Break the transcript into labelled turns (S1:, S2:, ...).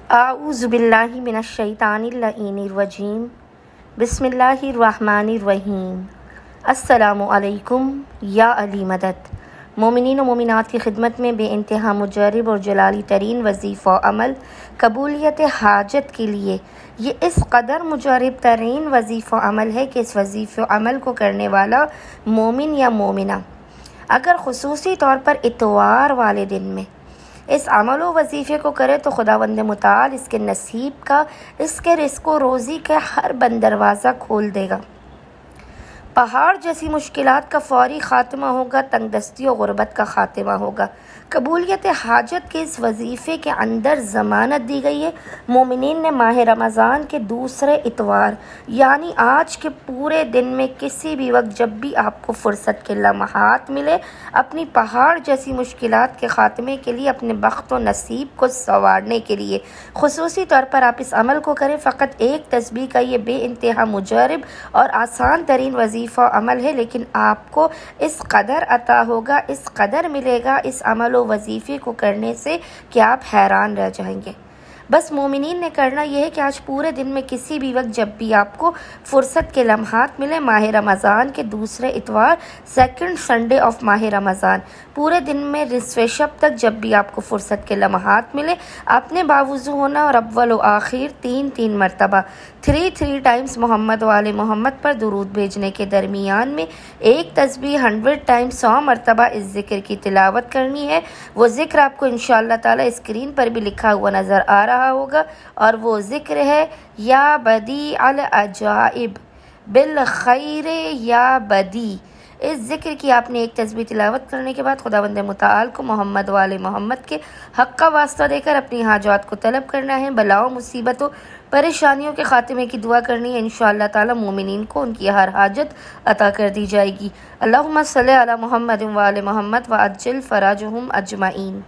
S1: اعوذ باللہ من الشیطان اللعین الرجیم بسم اللہ الرحمن الرحیم۔ السلام علیکم یا علی مدد۔ مومنین و مومنات کی خدمت میں بے انتہا مجرب اور جلالی ترین وظیفہ عمل قبولیت حاجت کے لیے یہ اس قدر مجرب ترین وظیفہ عمل ہے کہ اس وظیفہ عمل کو کرنے والا مومن یا مومنہ اگر خصوصی طور پر اتوار والے دن میں اس عمل و وظیفے کو کرے تو خداوند متعال اس کے نصیب کا، اس کے رزق و روزی کا ہر بند دروازہ کھول دے گا۔ پہاڑ جیسی مشکلات کا فوری خاتمہ ہوگا، تنگ دستی و غربت کا خاتمہ ہوگا۔ قبولیت حاجت کے اس وظیفے کے اندر ضمانت دی گئی ہے۔ مومنین نے ماہ رمضان کے دوسرے اتوار یعنی آج کے پورے دن میں کسی بھی وقت جب بھی آپ کو فرصت کے لمحات ملے، اپنی پہاڑ جیسی مشکلات کے خاتمے کے لیے، اپنے بخت و نصیب کو سنوارنے کے لیے خصوصی طور پر آپ اس عمل کو کریں۔ فقط ایک تسبیح کا یہ بے انتہا مجرب اور آسان ترین وظیفہ عمل ہے، لیکن آپ کو اس قدر عطا ہوگا، اس قدر ملے گا اس عمل و وظیفے کو کرنے سے کہ آپ حیران رہ جائیں گے۔ بس مومنین نے کرنا یہ ہے کہ آج پورے دن میں کسی بھی وقت جب بھی آپ کو فرصت کے لمحات ملے، ماہ رمضان کے دوسرے اتوار، سیکنڈ سنڈے آف ماہ رمضان، پورے دن میں نصف شب تک جب بھی آپ کو فرصت کے لمحات ملے، آپ نے باوضو ہونا اور اول و آخر تین مرتبہ 3 ٹائمز محمد و آل محمد پر درود بھیجنے کے درمیان میں ایک تسبیح 100 ٹائمز 100 مرتبہ اس ذکر کی تلاوت کرنی ہے۔ وہ ذکر آپ کو انشاءاللہ تعالی اسکرین پر بھی لکھا ہوا نظر آ رہا ہوگا، اور وہ ذکر ہے یا بدیع العجائب بالخیر یا بدی۔ اس ذکر کی آپ نے ایک تسبیح تلاوت کرنے کے بعد خداوند متعال کو محمد و آل محمد کے حق کا واسطہ دے کر اپنی حاجات کو طلب کرنا ہے، بلاؤں مصیبتوں پریشانیوں کے خاتمے کی دعا کرنی ہے۔ انشاءاللہ تعالی مومنین کو ان کی ہر حاجت عطا کر دی جائے گی۔ اللہم صلی علی محمد و آل محمد وعجل فرجہم اجمعین۔